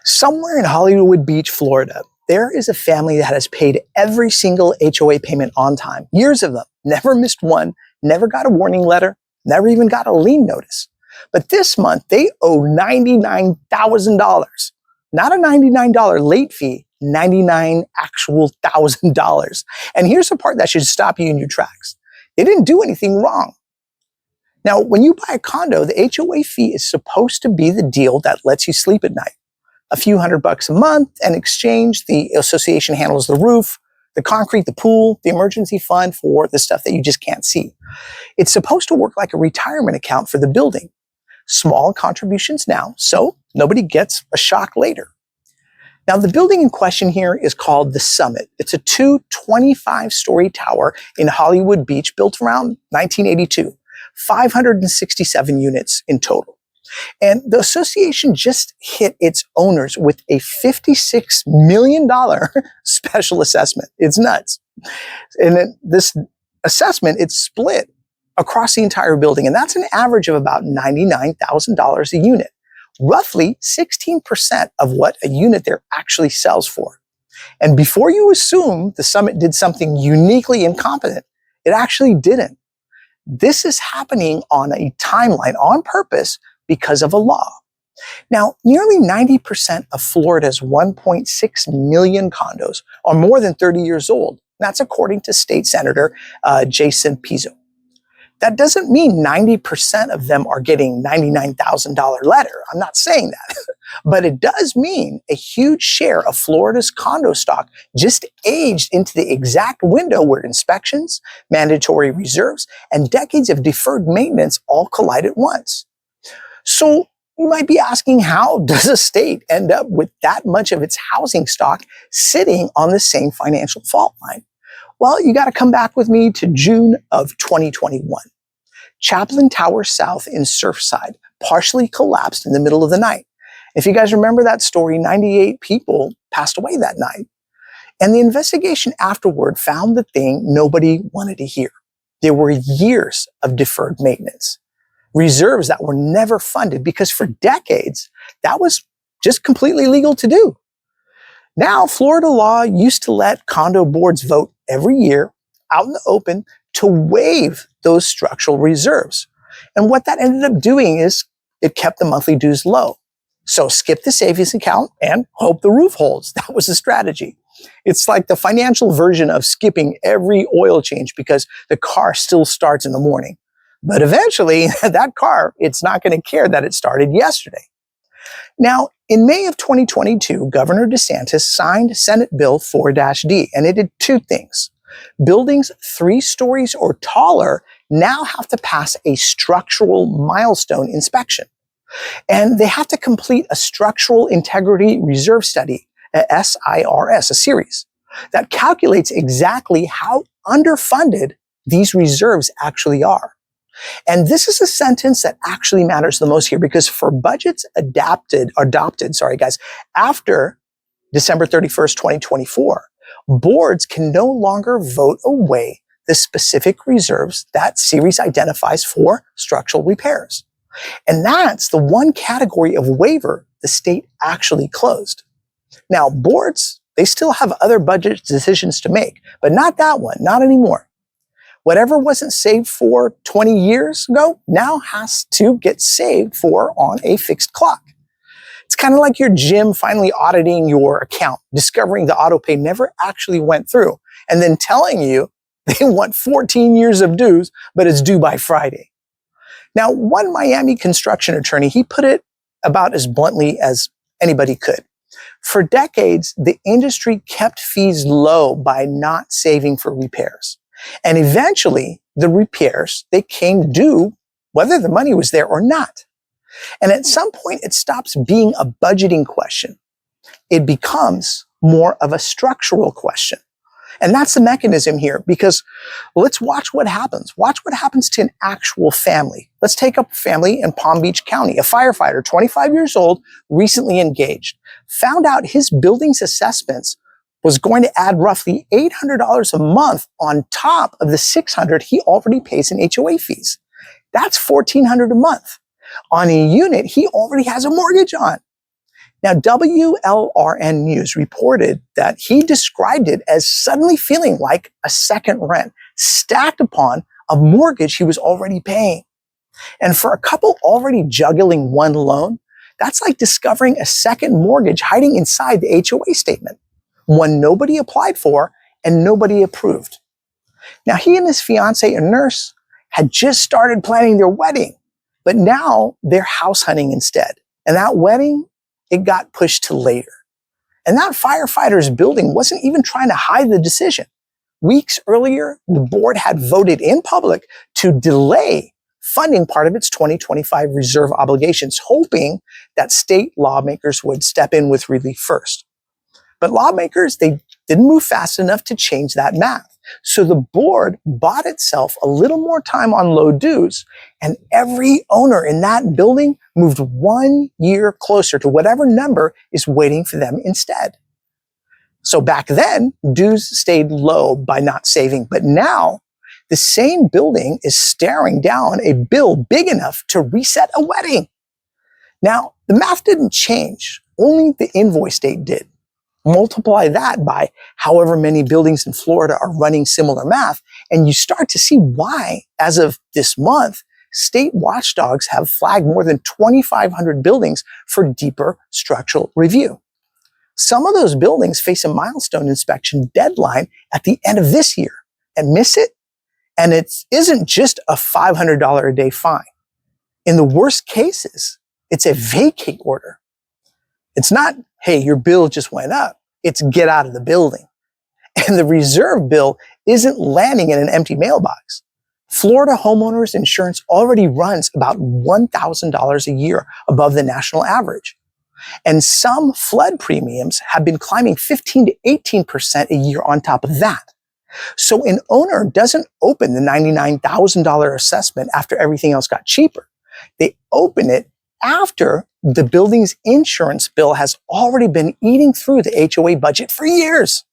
Somewhere in Hollywood Beach, Florida, there is a family that has paid every single HOA payment on time. Years of them, never missed one, never got a warning letter, never even got a lien notice. But this month, they owe $99,000. Not a $99 late fee, $99 actual $1,000. And here's the part that should stop you in your tracks. They didn't do anything wrong. Now, when you buy a condo, the HOA fee is supposed to be the deal that lets you sleep at night. A few $100 a month, and exchange, the association handles the roof, the concrete, the pool, the emergency fund for the stuff that you just can't see. It's supposed to work like a retirement account for the building. Small contributions now, so nobody gets a shock later. Now, the building in question here is called The Summit. It's a 25-story tower in Hollywood Beach built around 1982, 567 units in total. And the association just hit its owners with a $56 million special assessment. It's nuts. And then this assessment, it's split across the entire building, and that's an average of about $99,000 a unit. Roughly 16% of what a unit there actually sells for. And before you assume the Summit did something uniquely incompetent, it actually didn't. This is happening on a timeline on purpose because of a law. Now, nearly 90% of Florida's 1.6 million condos are more than 30 years old. That's according to State Senator Jason Pizzo. That doesn't mean 90% of them are getting $99,000 letter. I'm not saying that. But it does mean a huge share of Florida's condo stock just aged into the exact window where inspections, mandatory reserves, and decades of deferred maintenance all collide at once. So you might be asking, how does a state end up with that much of its housing stock sitting on the same financial fault line? Well, you got to come back with me to June of 2021. Chaplain Tower South in Surfside partially collapsed in the middle of the night. If you guys remember that story, 98 people passed away that night. And the investigation afterward found the thing nobody wanted to hear. There were years of deferred maintenance, reserves that were never funded because for decades, that was just completely legal to do. Now, Florida law used to let condo boards vote every year out in the open to waive those structural reserves. And what that ended up doing is it kept the monthly dues low. So skip the savings account and hope the roof holds. That was the strategy. It's like the financial version of skipping every oil change because the car still starts in the morning. But eventually, that car, it's not going to care that it started yesterday. Now, in May of 2022, Governor DeSantis signed Senate Bill 4-D, and it did two things. Buildings 3 stories or taller now have to pass a structural milestone inspection. And they have to complete a structural integrity reserve study, a SIRS, a series that calculates exactly how underfunded these reserves actually are. And this is a sentence that actually matters the most here because for budgets adopted, after December 31st, 2024, boards can no longer vote away the specific reserves that series identifies for structural repairs. And that's the one category of waiver the state actually closed. Now, boards, they still have other budget decisions to make, but not that one, not anymore. Whatever wasn't saved for 20 years ago now has to get saved for on a fixed clock. It's kind of like your gym finally auditing your account, discovering the auto pay never actually went through, and then telling you they want 14 years of dues, but it's due by Friday. Now, one Miami construction attorney, he put it about as bluntly as anybody could. For decades, the industry kept fees low by not saving for repairs. And eventually, the repairs, they came due whether the money was there or not. And at some point, it stops being a budgeting question. It becomes more of a structural question. And that's the mechanism here because let's watch what happens. Watch what happens to an actual family. Let's take up a family in Palm Beach County. A firefighter, 25 years old, recently engaged, found out his building's assessments was going to add roughly $800 a month on top of the $600 he already pays in HOA fees. That's $1,400 a month on a unit he already has a mortgage on. Now, WLRN News reported that he described it as suddenly feeling like a second rent stacked upon a mortgage he was already paying. And for a couple already juggling one loan, that's like discovering a second mortgage hiding inside the HOA statement, one nobody applied for and nobody approved. Now, he and his fiancée, a nurse, had just started planning their wedding, but now they're house hunting instead. And that wedding, it got pushed to later. And that firefighter's building wasn't even trying to hide the decision. Weeks earlier, the board had voted in public to delay funding part of its 2025 reserve obligations, hoping that state lawmakers would step in with relief first. But lawmakers, they didn't move fast enough to change that math. So the board bought itself a little more time on low dues, and every owner in that building moved 1 year closer to whatever number is waiting for them instead. So back then, dues stayed low by not saving, but now the same building is staring down a bill big enough to reset a wedding. Now, the math didn't change, only the invoice date did. Multiply that by however many buildings in Florida are running similar math, and you start to see why, as of this month, state watchdogs have flagged more than 2,500 buildings for deeper structural review. Some of those buildings face a milestone inspection deadline at the end of this year, and miss it, and it isn't just a $500 a day fine. In the worst cases, it's a vacate order. It's not, hey, your bill just went up. It's get out of the building. And the reserve bill isn't landing in an empty mailbox. Florida homeowners insurance already runs about $1,000 a year above the national average. And some flood premiums have been climbing 15 to 18% a year on top of that. So an owner doesn't open the $99,000 assessment after everything else got cheaper. They open it after the building's insurance bill has already been eating through the HOA budget for years.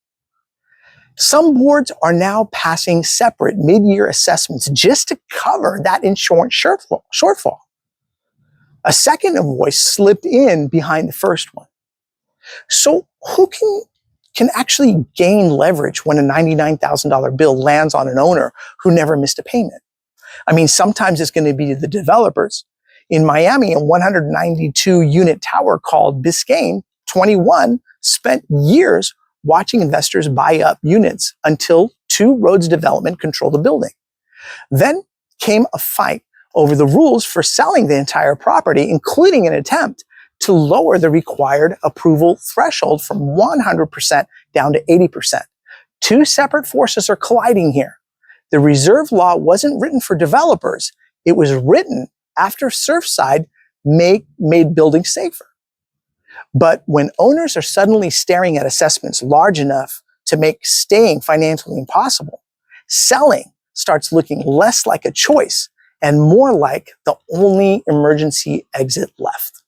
Some boards are now passing separate mid-year assessments just to cover that insurance shortfall. A second invoice slipped in behind the first one. So who can actually gain leverage when a $99,000 bill lands on an owner who never missed a payment? I mean, sometimes it's going to be the developers. In Miami, a 192-unit tower called Biscayne 21 spent years watching investors buy up units until Two Roads Development controlled the building. Then came a fight over the rules for selling the entire property, including an attempt to lower the required approval threshold from 100% down to 80%. Two separate forces are colliding here. The reserve law wasn't written for developers. It was written after Surfside made buildings safer. But when owners are suddenly staring at assessments large enough to make staying financially impossible, selling starts looking less like a choice and more like the only emergency exit left.